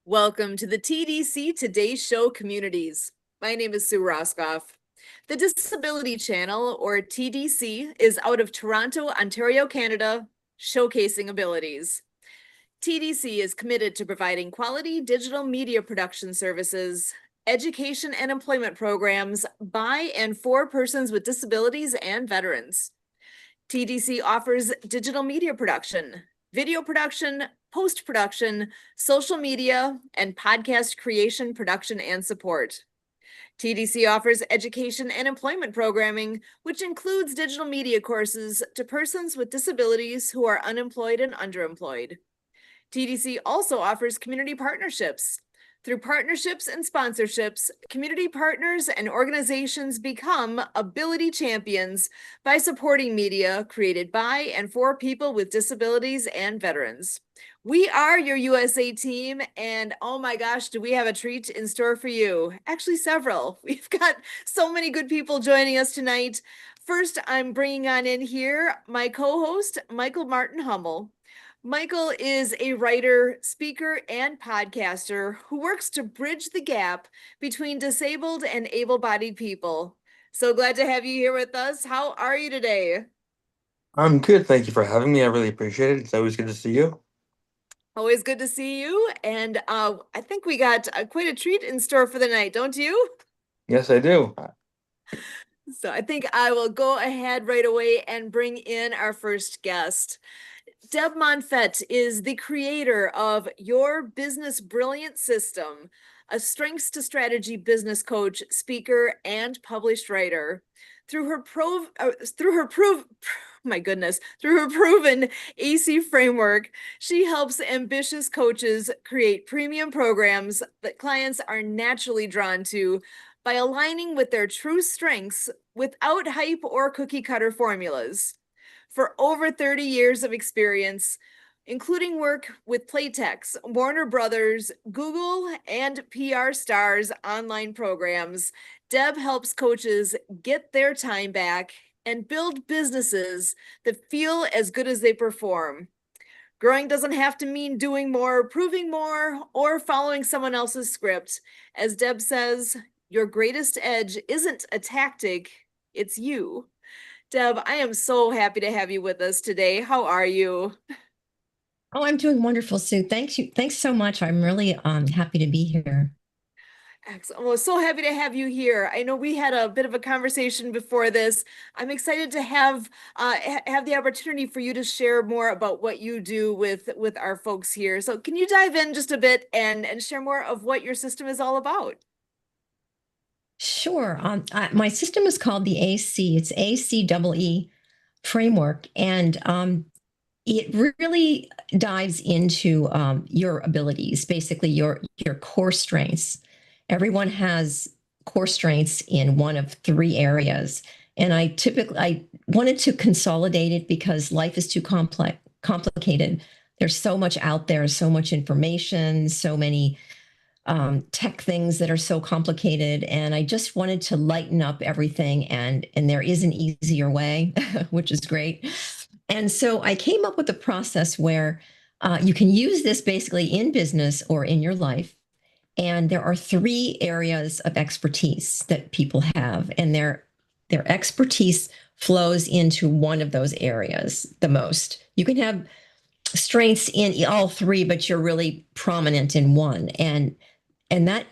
Welcome to the TDC Today Show communities. My name is Sue Roscoff. The Disability Channel, or TDC, is out of Toronto, Ontario, Canada, showcasing abilities. TDC is committed to providing quality digital media production services, education and employment programs by and for persons with disabilities and veterans. TDC offers digital media production, video production, post-production, social media, and podcast creation, production, and support. TDC offers education and employment programming, which includes digital media courses to persons with disabilities who are unemployed and underemployed. TDC also offers community partnerships. Through partnerships and sponsorships, community partners and organizations become ability champions by supporting media created by and for people with disabilities and veterans. We are your USA team, and oh my gosh, do we have a treat in store for you? Actually, several. We've got so many good people joining us tonight. First, I'm bringing on in here my co-host, Michael Martin Hummel. Michael is a writer, speaker, and podcaster who works to bridge the gap between disabled and able-bodied people. So glad to have you here with us. How are you today? I'm good. Thank you for having me. I really appreciate it. It's always good to see you. Always good to see you. And I think we got quite a treat in store for the night, don't you? Yes, I do. So I think I will go ahead right away and bring in our first guest. Deb Monfett is the creator of Your Business Brilliant System, a strengths to strategy business coach, speaker, and published writer. Through her proven AC framework, she helps ambitious coaches create premium programs that clients are naturally drawn to by aligning with their true strengths without hype or cookie cutter formulas. For over 30 years of experience, including work with Playtex, Warner Brothers, Google, and PR Stars online programs, Deb helps coaches get their time back and build businesses that feel as good as they perform. Growing doesn't have to mean doing more, proving more, or following someone else's script. As Deb says, your greatest edge isn't a tactic, it's you. Deb, I am so happy to have you with us today. How are you? Oh, I'm doing wonderful, Sue. Thanks you. Thanks so much. I'm really happy to be here. Excellent. Well, so happy to have you here. I know we had a bit of a conversation before this. I'm excited to have the opportunity for you to share more about what you do with our folks here. So, can you dive in just a bit and share more of what your system is all about? Sure. My system is called the AC. It's ACEE framework, and it really dives into your abilities, basically your core strengths. Everyone has core strengths in one of three areas, and I wanted to consolidate it because life is too complicated. There's so much out there, so much information, so many tech things that are so complicated, and I just wanted to lighten up everything, and there is an easier way, which is great. And so I came up with a process where you can use this basically in business or in your life. And there are three areas of expertise that people have, and their expertise flows into one of those areas the most. You can have strengths in all three, but you're really prominent in one. And that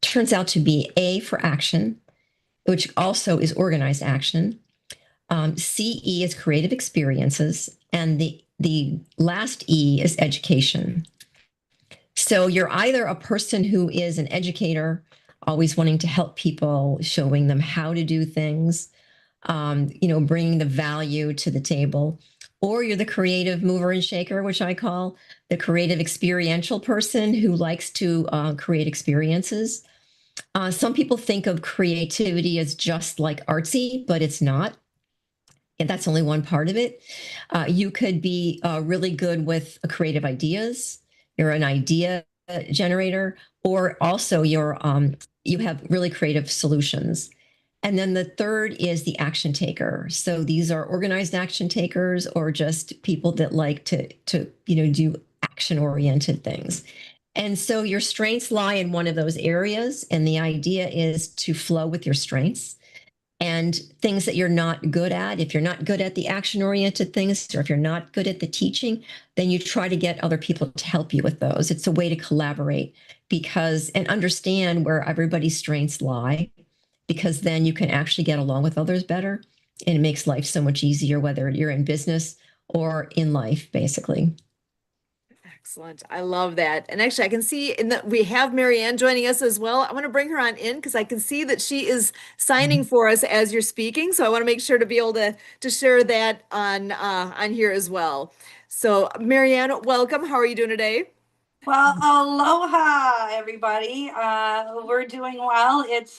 turns out to be A for action, which also is organized action. CE is creative experiences, and the last E is education. So you're either a person who is an educator, always wanting to help people, showing them how to do things, bringing the value to the table, or you're the creative mover and shaker, which I call the creative experiential person who likes to create experiences. Some people think of creativity as just like artsy, but it's not. And that's only one part of it. You could be really good with creative ideas. You're an idea generator, or also you have really creative solutions. And then the third is the action taker. So these are organized action takers, or just people that like to do action oriented things. And so your strengths lie in one of those areas. And the idea is to flow with your strengths and things that you're not good at. If you're not good at the action oriented things, or if you're not good at the teaching, then you try to get other people to help you with those. It's a way to collaborate and understand where everybody's strengths lie, because then you can actually get along with others better. And it makes life so much easier, whether you're in business or in life, basically. Excellent. I love that. And actually, I can see we have Marianne joining us as well. I want to bring her on in because I can see that she is signing for us as you're speaking. So I want to make sure to be able to share that on here as well. So Marianne, welcome. How are you doing today? Well, aloha, everybody. We're doing well. It's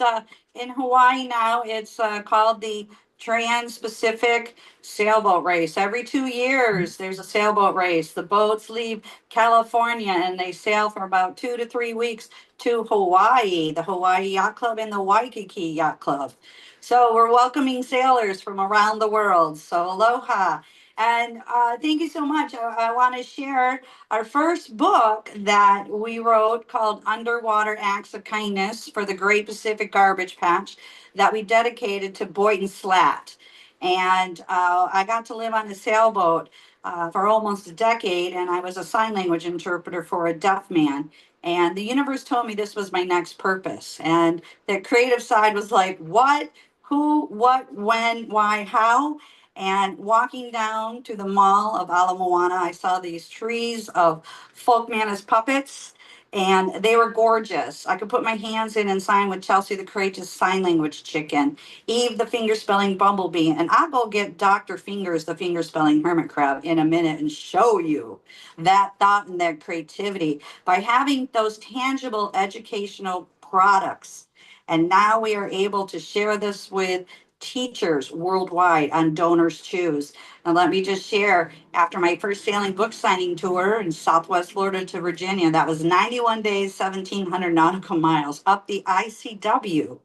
in Hawaii now. It's called the Trans-Pacific Sailboat Race. Every 2 years, there's a sailboat race. The boats leave California and they sail for about 2 to 3 weeks to Hawaii, the Hawaii Yacht Club and the Waikiki Yacht Club. So we're welcoming sailors from around the world. So aloha. And thank you so much. I want to share our first book that we wrote called Underwater Acts of Kindness for the Great Pacific Garbage Patch that we dedicated to Boynton Slat. And I got to live on a sailboat for almost a decade, and I was a sign language interpreter for a deaf man. And the universe told me this was my next purpose. And the creative side was like, what, who, what, when, why, how? And walking down to the mall of Ala Moana, I saw these trees of Folkmanis puppets, and they were gorgeous. I could put my hands in and sign with Chelsea the Courageous Sign Language Chicken, Eve the Finger Spelling Bumblebee, and I'll go get Dr. Fingers the Finger Spelling Hermit Crab in a minute and show you that thought and that creativity by having those tangible educational products. And now we are able to share this with teachers worldwide on Donors Choose. And let me just share, after my first sailing book signing tour in Southwest Florida to Virginia, that was 91 days, 1,700 nautical miles up the ICW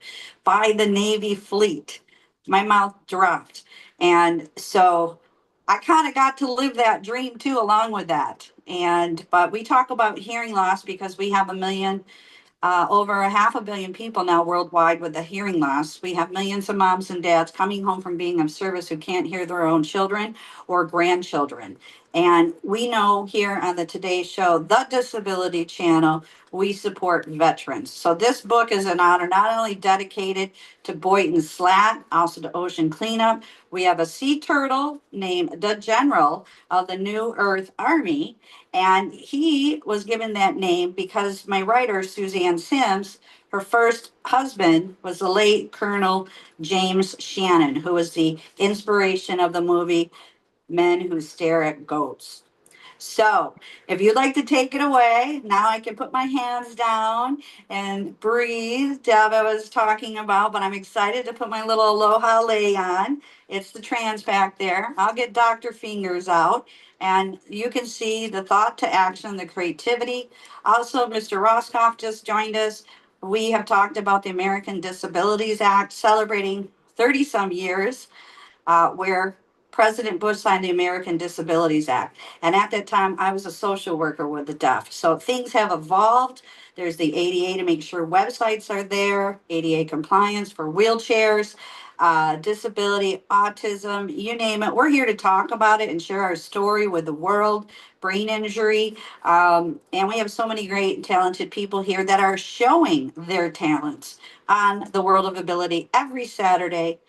by the Navy fleet. My mouth dropped. And so I kind of got to live that dream too, along with that. But we talk about hearing loss because we have over a 500 million people now worldwide with a hearing loss. We have millions of moms and dads coming home from being of service who can't hear their own children or grandchildren. And we know here on the Today Show, the Disability Channel, we support veterans. So this book is an honor, not only dedicated to Boynton Slat, also to ocean cleanup. We have a sea turtle named the General of the New Earth Army. And he was given that name because my writer, Suzanne Sims, her first husband was the late Colonel James Shannon, who was the inspiration of the movie Men Who Stare at Goats. So if you'd like to take it away, now I can put my hands down and breathe. Deb, I was talking about, but I'm excited to put my little Aloha lei on. It's the trans back there. I'll get Dr. Fingers out, and you can see the thought to action, the creativity. Also, Mr. Roscoff just joined us. We have talked about the American Disabilities Act celebrating 30 some years, where President Bush signed the American Disabilities Act. And at that time, I was a social worker with the deaf. So things have evolved. There's the ADA to make sure websites are there, ADA compliance for wheelchairs, disability, autism, you name it. We're here to talk about it and share our story with the world, brain injury. And we have so many great and talented people here that are showing their talents on the World of Ability every Saturday,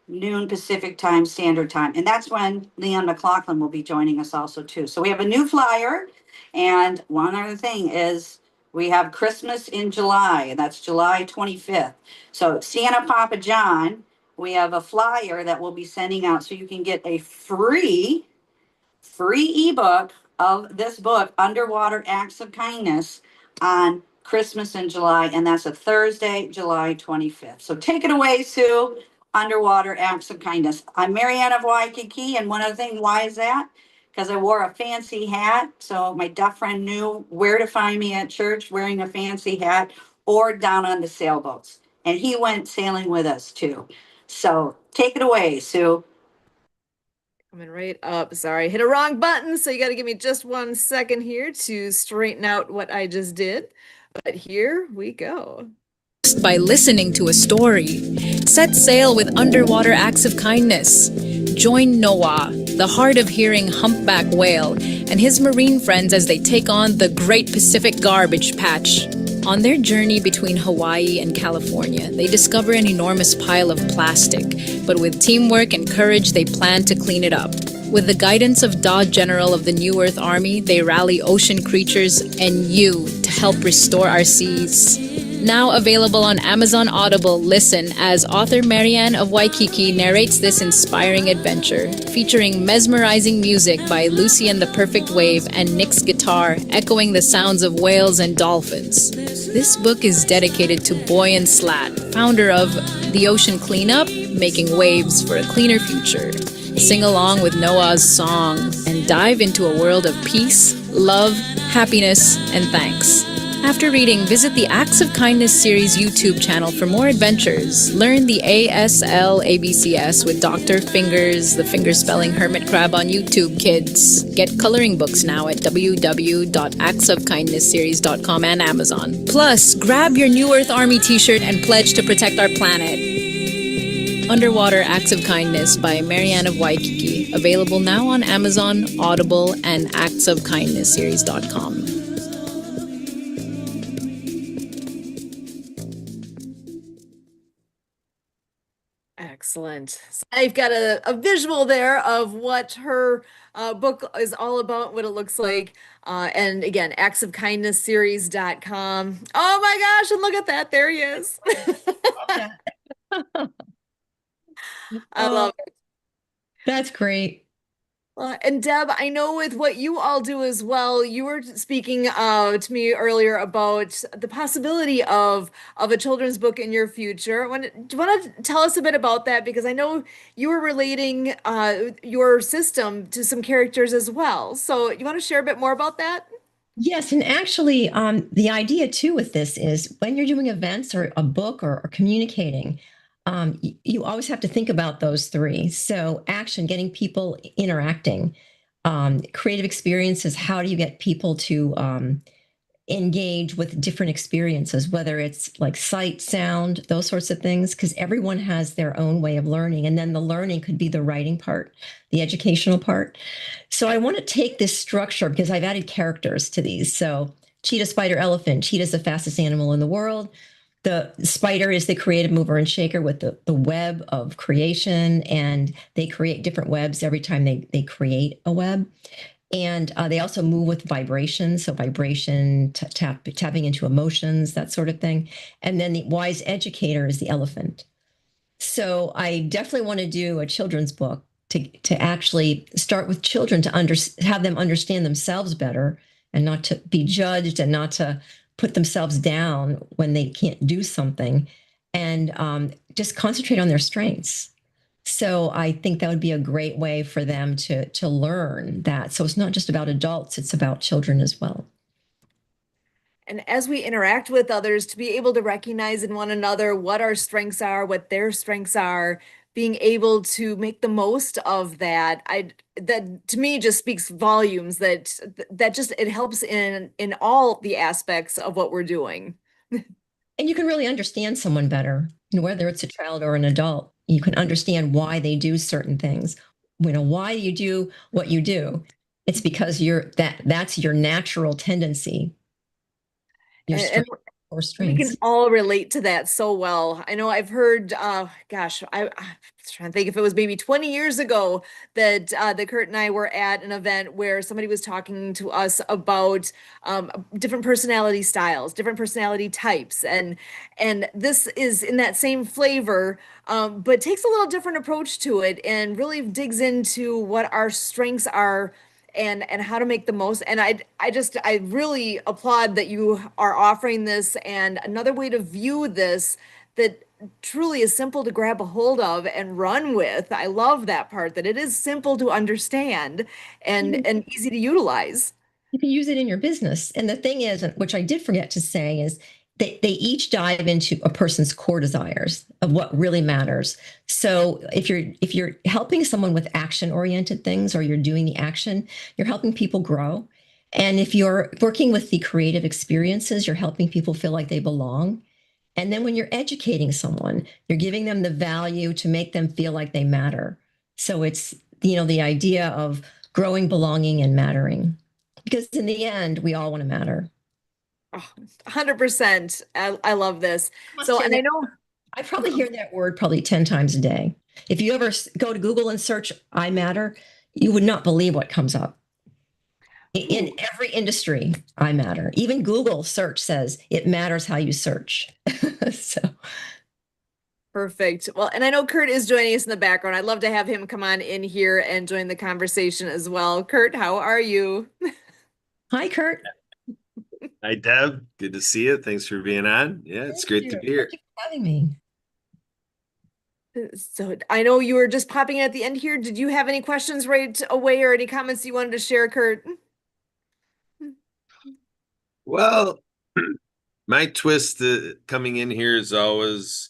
noon Pacific time, standard time. And that's when Leon McLaughlin will be joining us also too. So we have a new flyer. And one other thing is we have Christmas in July, and that's July 25th. So Santa Papa John, we have a flyer that we'll be sending out so you can get a free ebook of this book, Underwater Acts of Kindness, on Christmas in July, and that's a Thursday, July 25th. So take it away, Sue. Underwater Acts of Kindness. I'm Marianne of Waikiki, and one other thing, why is that? Because I wore a fancy hat, so my deaf friend knew where to find me at church wearing a fancy hat or down on the sailboats. And he went sailing with us too. So take it away, Sue. Coming right up. Sorry, hit a wrong button. So you got to give me just 1 second here to straighten out what I just did. But here we go. By listening to a story. Set sail with underwater acts of kindness. Join Noah, the hard of hearing humpback whale, and his marine friends as they take on the Great Pacific Garbage Patch. On their journey between Hawaii and California, they discover an enormous pile of plastic, but with teamwork and courage, they plan to clean it up. With the guidance of Dod General of the New Earth Army, they rally ocean creatures and you to help restore our seas. Now available on Amazon Audible, listen as author Marianne of Waikiki narrates this inspiring adventure, featuring mesmerizing music by Lucy and the Perfect Wave and Nick's guitar, echoing the sounds of whales and dolphins. This book is dedicated to Boy and Slat, founder of The Ocean Cleanup, making waves for a cleaner future. Sing along with Noah's song and dive into a world of peace, love, happiness, and thanks. After reading, visit the Acts of Kindness series YouTube channel for more adventures. Learn the ASL ABCS with Dr. Fingers, the fingerspelling hermit crab on YouTube, kids. Get coloring books now at www.actsofkindnessseries.com and Amazon. Plus, grab your New Earth Army t-shirt and pledge to protect our planet. Underwater Acts of Kindness by Marianne of Waikiki. Available now on Amazon, Audible, and actsofkindnessseries.com. Excellent. So I've got a visual there of what her book is all about, what it looks like. And again, actsofkindnessseries.com. Oh my gosh, and look at that. There he is. I love it. That's great. And Deb, I know with what you all do as well, you were speaking to me earlier about the possibility of a children's book in your future. Do you want to tell us a bit about that? Because I know you were relating your system to some characters as well. So you want to share a bit more about that? Yes, and actually, the idea too with this is when you're doing events or a book or communicating, you always have to think about those three. So, action, getting people interacting, creative experiences. How do you get people to engage with different experiences, whether it's like sight, sound, those sorts of things, because everyone has their own way of learning. And then the learning could be the writing part, the educational part. So I want to take this structure because I've added characters to these. So cheetah, spider, elephant. Cheetah is the fastest animal in the world. The spider is the creative mover and shaker with the web of creation, and they create different webs every time they create a web. And they also move with vibration. So vibration, tapping into emotions, that sort of thing. And then the wise educator is the elephant. So I definitely want to do a children's book to actually start with children to have them understand themselves better and not to be judged and not to put themselves down when they can't do something, and just concentrate on their strengths. So I think that would be a great way for them to learn that. So it's not just about adults, it's about children as well. And as we interact with others, to be able to recognize in one another what our strengths are, what their strengths are, being able to make the most of that, that to me just speaks volumes. That just it helps in all the aspects of what we're doing. And you can really understand someone better, whether it's a child or an adult. You can understand why they do certain things. Why you do what you do. It's because that's your natural tendency. Your strength or strengths. We can all relate to that so well. I know I've heard, gosh, I'm trying to think if it was maybe 20 years ago that Kurt and I were at an event where somebody was talking to us about different personality styles, different personality types, and this is in that same flavor, but takes a little different approach to it and really digs into what our strengths are and how to make the most. And I really applaud that you are offering this and another way to view this that truly is simple to grab a hold of and run with. I love that part, that it is simple to understand and easy to utilize. You can use it in your business. And the thing is, which I did forget to say, is they each dive into a person's core desires of what really matters. So if you're helping someone with action oriented things, or you're doing the action, you're helping people grow. And if you're working with the creative experiences, you're helping people feel like they belong. And then when you're educating someone, you're giving them the value to make them feel like they matter. So it's, the idea of growing, belonging, and mattering. Because in the end, we all want to matter. Oh, 100%. I love this. So, and I know I probably hear that word probably 10 times a day. If you ever go to Google and search I matter, you would not believe what comes up. In every industry, I matter. Even Google search says it matters how you search. So perfect. Well, and I know Kurt is joining us in the background. I'd love to have him come on in here and join the conversation as well. Kurt, how are you? hi, Kurt. Hi, Deb. Good to see you. Thanks for being on. Yeah, it's great to be here. Thank you for having me. So I know you were just popping in at the end here. Did you have any questions right away or any comments you wanted to share, Kurt? Well, my twist coming in here is always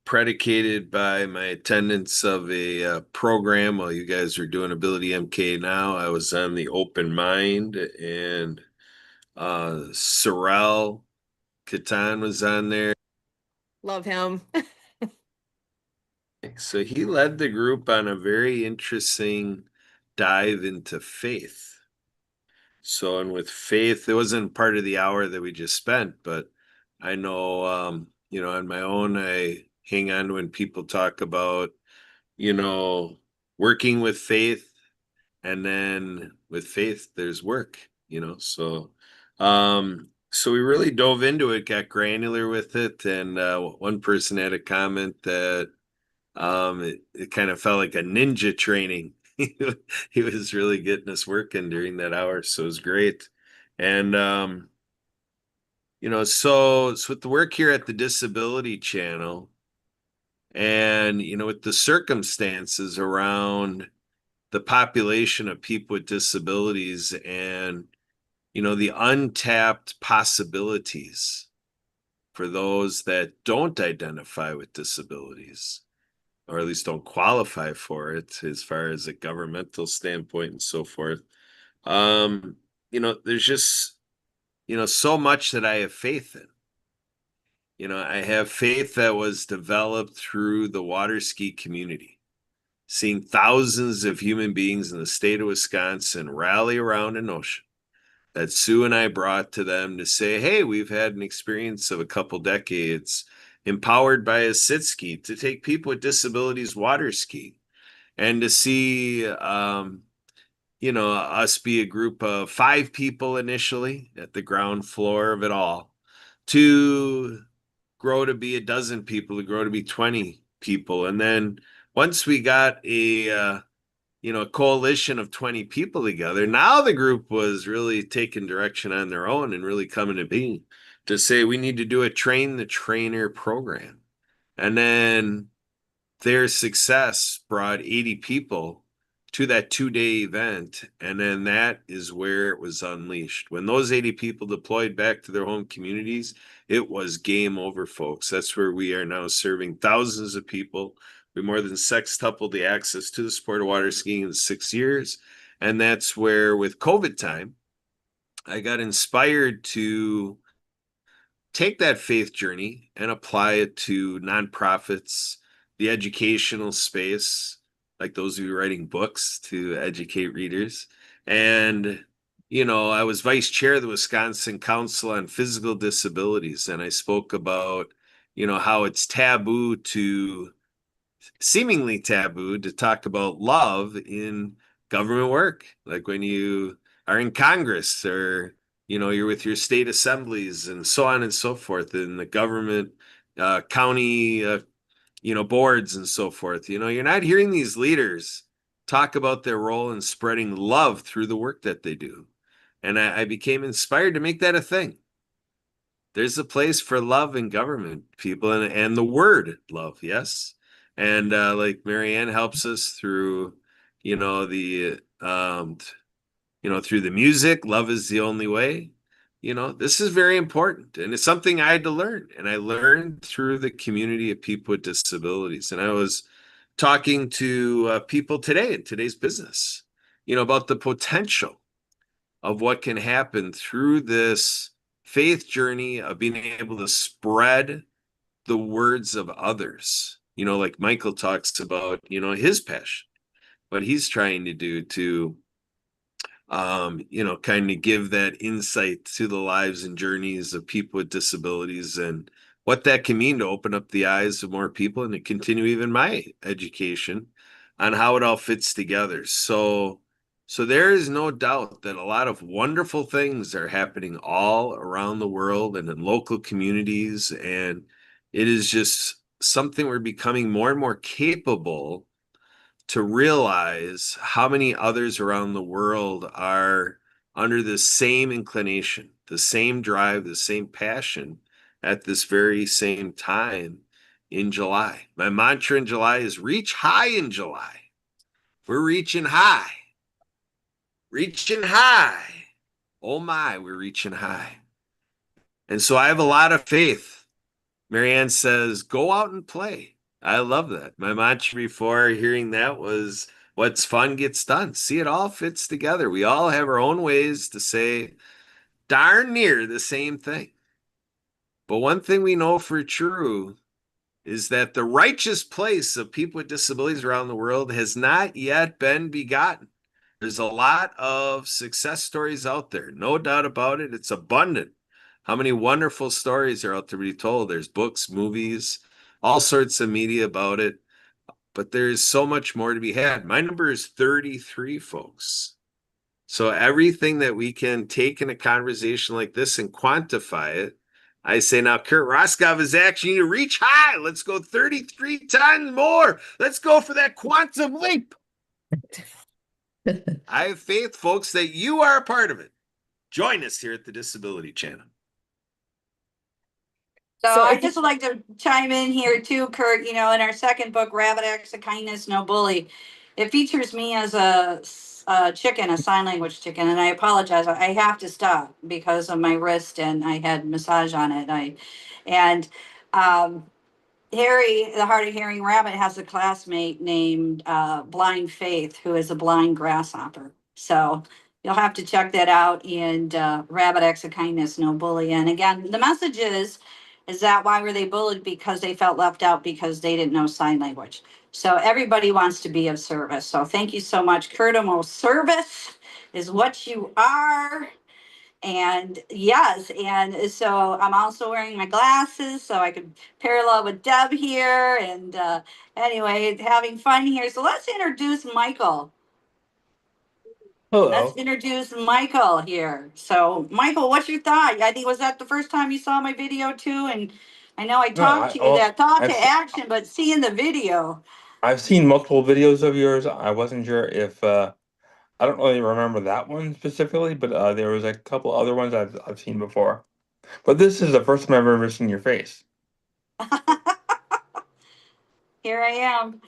predicated by my attendance of a program while you guys are doing Ability MK now. I was on the Open Mind, and Sorrel Catan was on there. Love him. So he led the group on a very interesting dive into faith. So, and with faith, it wasn't part of the hour that we just spent, but I know, on my own, I hang on when people talk about, working with faith, and then with faith, there's work, so we really dove into it, got granular with it. And one person had a comment that it kind of felt like a ninja training. He was really getting us working during that hour, so it was great. And so with the work here at the Disability Channel, and with the circumstances around the population of people with disabilities, and the untapped possibilities for those that don't identify with disabilities, or at least don't qualify for it as far as a governmental standpoint and so forth. There's just, so much that I have faith in. I have faith that was developed through the water ski community, seeing thousands of human beings in the state of Wisconsin rally around an ocean that Sue and I brought to them to say, hey, we've had an experience of a couple decades empowered by a sit ski to take people with disabilities water ski, and to see us be a group of 5 people initially at the ground floor of it all, to grow to be a dozen people, to grow to be 20 people. And then once we got a coalition of 20 people together, now the group was really taking direction on their own and really coming to be to say we need to do a train the trainer program. And then their success brought 80 people to that 2-day event. And then that is where it was unleashed. When those 80 people deployed back to their home communities, it was game over, folks. That's where we are now serving thousands of people. We more than sextupled the access to the sport of water skiing in 6 years. And that's where, with COVID time, I got inspired to take that faith journey and apply it to nonprofits, the educational space, like those of you writing books to educate readers. And, I was vice chair of the Wisconsin Council on Physical Disabilities, and I spoke about, how it's seemingly taboo to talk about love in government work. Like when you are in Congress, or you're with your state assemblies and so on and so forth, in the government, county, boards and so forth. You're not hearing these leaders talk about their role in spreading love through the work that they do. And I became inspired to make that a thing. There's a place for love in government, people, and the word love, yes. And like Marianne helps us through, the through the music, Love is the Only Way. you know, this is very important. And it's something I had to learn. And I learned through the community of people with disabilities. And I was talking to people today in today's business, you know, about the potential of what can happen through this faith journey of being able to spread the words of others. You know, like Michael talks about, you know, his passion, what he's trying to do to you know, kind of give that insight to the lives and journeys of people with disabilities and what that can mean to open up the eyes of more people and to continue even my education on how it all fits together. So there is no doubt that a lot of wonderful things are happening all around the world and in local communities, and it is just something we're becoming more and more capable to realize how many others around the world are under the same inclination, the same drive, the same passion at this very same time in July. My mantra in July is reach high in July. We're reaching high, reaching high. Oh my, we're reaching high. And so I have a lot of faith. Marianne says, go out and play. I love that. My mantra before hearing that was, what's fun gets done. See, it all fits together. We all have our own ways to say darn near the same thing. But one thing we know for true is that the righteous place of people with disabilities around the world has not yet been begotten. There's a lot of success stories out there. No doubt about it. It's abundant. How many wonderful stories are out there to be told? There's books, movies, all sorts of media about it. But there's so much more to be had. My number is 33, folks. So everything that we can take in a conversation like this and quantify it, I say now, Kurt Roscoff is actually to reach high. Let's go 33 times more. Let's go for that quantum leap. I have faith, folks, that you are a part of it. Join us here at the Disability Channel. So So I if you- just would like to chime in here too, Kurt. You know, in our second book, Rabbit Acts of Kindness, No Bully, it features me as a chicken, a sign language chicken, and I apologize. I have to stop because of my wrist, and I had massage on it. And um, Harry, the hard of hearing rabbit, has a classmate named Blind Faith, who is a blind grasshopper. So you'll have to check that out. And Rabbit Acts of Kindness, No Bully. And again, the message is that why were they bullied? Because they felt left out because they didn't know sign language. So everybody wants to be of service. So thank you so much, Kurt. Service is what you are. And yes, and so I'm also wearing my glasses so I could parallel with Deb here. And anyway, having fun here. So let's introduce Michael. Let's Hello. introduce Michael here. So, Michael, what's your thought? I think was that the first time you saw my video too? And I know I No, talked to you that thought to I've action, but seeing the video. I've seen multiple videos of yours. I wasn't sure if I don't really remember that one specifically, but there was a couple other ones I've seen before. But this is the first time I've ever seen your face. Here I am.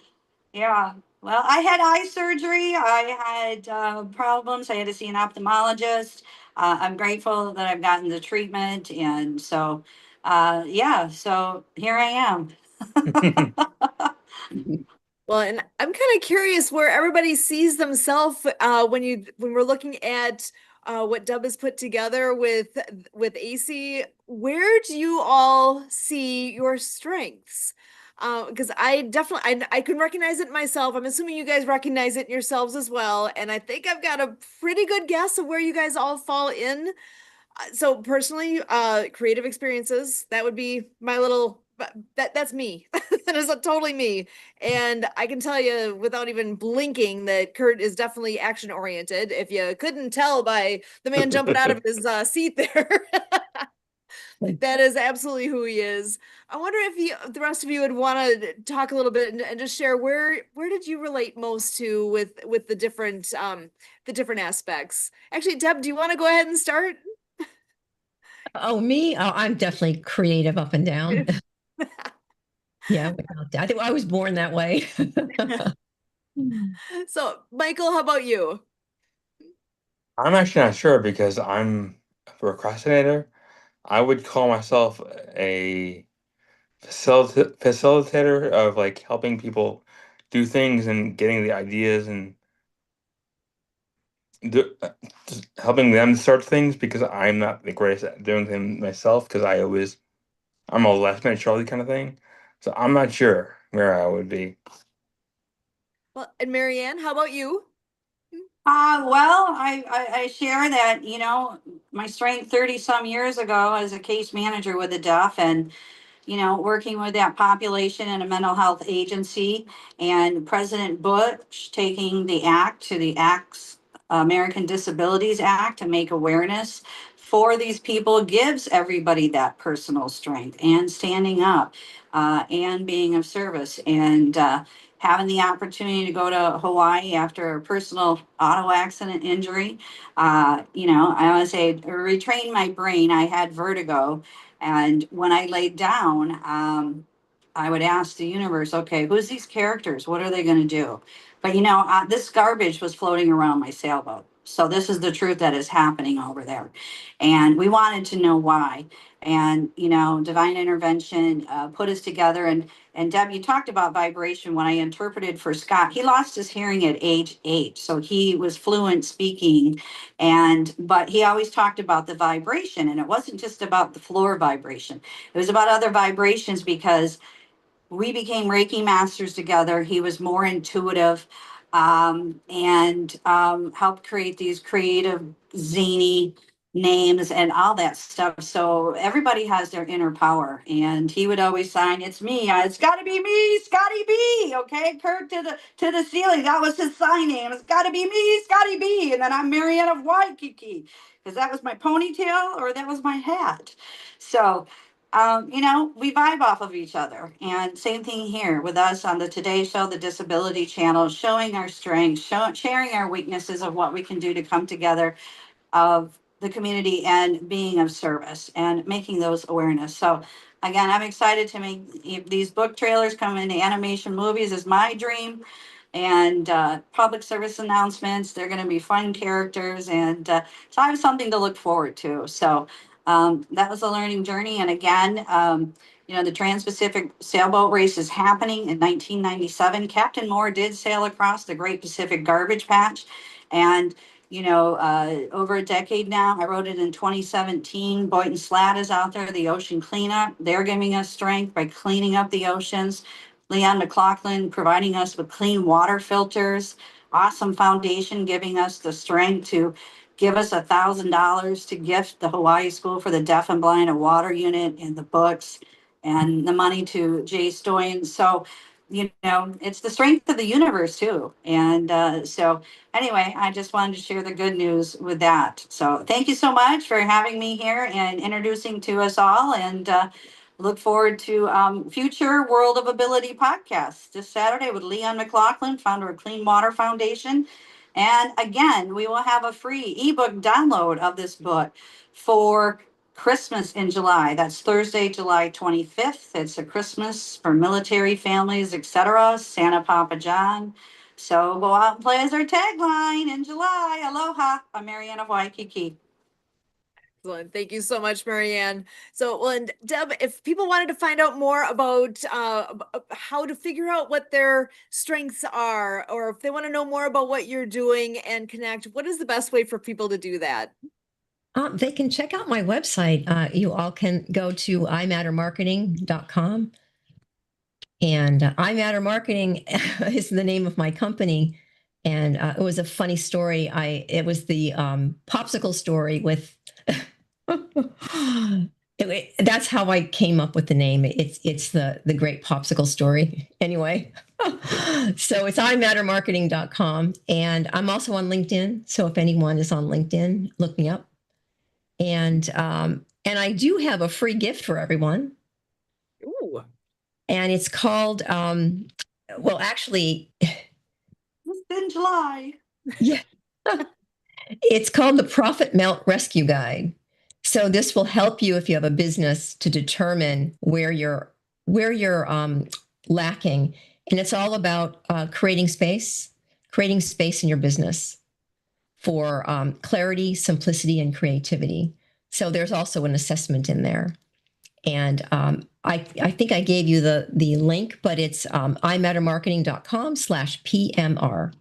Yeah. Well, I had eye surgery. I had problems. I had to see an ophthalmologist. I'm grateful that I've gotten the treatment. And so, yeah, so here I am. Well, and I'm kind of curious where everybody sees themselves when we're looking at what Dub has put together with AC. Where do you all see your strengths? Because I can recognize it myself. I'm assuming you guys recognize it yourselves as well, and I think I've got a pretty good guess of where you guys all fall in. So personally, creative experiences, that would be my little, that's me. That is totally me. And I can tell you without even blinking that Kurt is definitely action oriented. If you couldn't tell by the man jumping out of his seat there, that is absolutely who he is. I wonder if the rest of you would want to talk a little bit and just share where did you relate most to with the different aspects. Actually, Deb, do you want to go ahead and start? Oh, me? Oh, I'm definitely creative up and down. Yeah, without doubt. I think I was born that way. So, Michael, how about you? I'm actually not sure because I'm procrastinator. I would call myself a facilitator of like helping people do things and getting the ideas and just helping them start things because I'm not the greatest at doing them myself because I'm a last minute Charlie kind of thing. So I'm not sure where I would be. Well, and Marianne, how about you? Well, I share that, my strength 30 some years ago as a case manager with the deaf and working with that population in a mental health agency, and President Bush taking the act to the Acts American Disabilities Act to make awareness for these people gives everybody that personal strength and standing up and being of service and having the opportunity to go to Hawaii after a personal auto accident injury. I always say retrain my brain. I had vertigo, and when I laid down, I would ask the universe, okay, who's these characters? What are they going to do? But this garbage was floating around my sailboat. So this is the truth that is happening over there. And we wanted to know why. And, divine intervention put us together. And Deb, you talked about vibration when I interpreted for Scott. He lost his hearing at age 8. So he was fluent speaking, but he always talked about the vibration, and it wasn't just about the floor vibration. It was about other vibrations because we became Reiki masters together. He was more intuitive, and helped create these creative, zany names and all that stuff. So everybody has their inner power. And he would always sign, "It's me. It's got to be me, Scotty B." Okay, Kurt to the ceiling. That was his sign name. It's got to be me, Scotty B. And then I'm Marianne of Waikiki because that was my ponytail or that was my hat. So we vibe off of each other. And same thing here with us on the Today Show, the Disability Channel, showing our strengths, sharing our weaknesses of what we can do to come together of the community and being of service and making those awareness. So again, I'm excited to make these book trailers come into animation movies is my dream. And public service announcements, they're going to be fun characters. And so I have something to look forward to. So that was a learning journey. And again, the Trans-Pacific Sailboat Race is happening in 1997. Captain Moore did sail across the Great Pacific Garbage Patch. And over a decade now. I wrote it in 2017. Boynton Slat is out there, the ocean cleanup. They're giving us strength by cleaning up the oceans. Leon McLaughlin providing us with clean water filters. Awesome Foundation giving us the strength to give us $1,000 to gift the Hawaii School for the Deaf and Blind a water unit and the books and the money to Jay Stoyan. So, it's the strength of the universe too. And so anyway, I just wanted to share the good news with that. So thank you so much for having me here and introducing to us all. And look forward to future World of Ability podcasts this Saturday with Leon McLaughlin, founder of Clean Water Foundation. And again, we will have a free ebook download of this book for Christmas in July. That's Thursday, July 25th. It's a Christmas for military families, etc. Santa Papa John. So go out and play as our tagline in July. Aloha. I'm Marianne of Waikiki. Excellent. Thank you so much, Marianne. So, well, and Deb, if people wanted to find out more about how to figure out what their strengths are, or if they want to know more about what you're doing and connect, what is the best way for people to do that? They can check out my website. You all can go to imattermarketing.com. And iMatter Marketing is the name of my company. And it was a funny story. It was the popsicle story with. That's how I came up with the name. It's the great popsicle story. Anyway, so it's imattermarketing.com. And I'm also on LinkedIn. So if anyone is on LinkedIn, look me up. And I do have a free gift for everyone. Ooh. And it's called, well, actually, It's in July. Yeah. It's called the Profit Melt Rescue Guide. So this will help you if you have a business to determine where you're lacking. And it's all about creating space in your business for clarity, simplicity, and creativity. So there's also an assessment in there. And I think I gave you the link, but it's imattermarketing.com/PMR.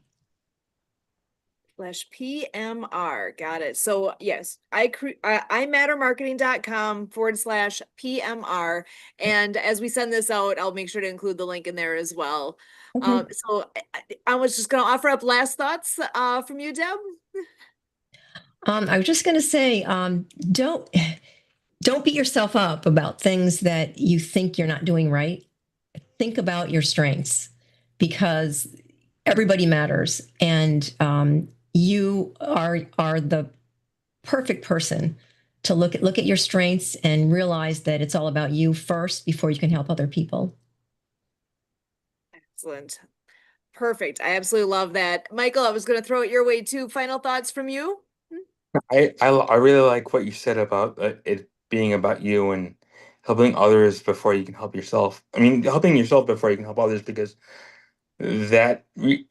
/PMR. Got it. So yes, imattermarketing.com/PMR. And as we send this out, I'll make sure to include the link in there as well. Okay. So I was just going to offer up last thoughts from you, Deb. I was just going to say, don't beat yourself up about things that you think you're not doing right. Think about your strengths, because everybody matters, and you are the perfect person to look at your strengths and realize that it's all about you first before you can help other people. Excellent. Perfect. I absolutely love that. Michael, I was going to throw it your way too. Final thoughts from you? I really like what you said about it being about you and helping others before you can help yourself. I mean, helping yourself before you can help others, because that you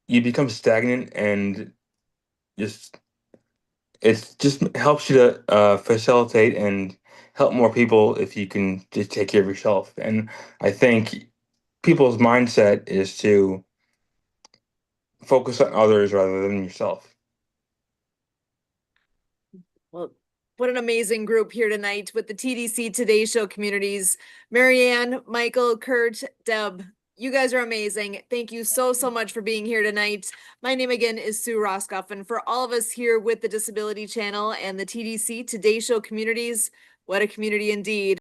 become stagnant and just it just helps you to facilitate and help more people if you can just take care of yourself. And I think people's mindset is to focus on others rather than yourself. Well, what an amazing group here tonight with the TDC Today Show communities. Marianne, Michael, Kurt, Deb, you guys are amazing. Thank you so much for being here tonight. My name again is Sue Roskoff, and for all of us here with the Disability Channel and the TDC Today Show communities, what a community indeed.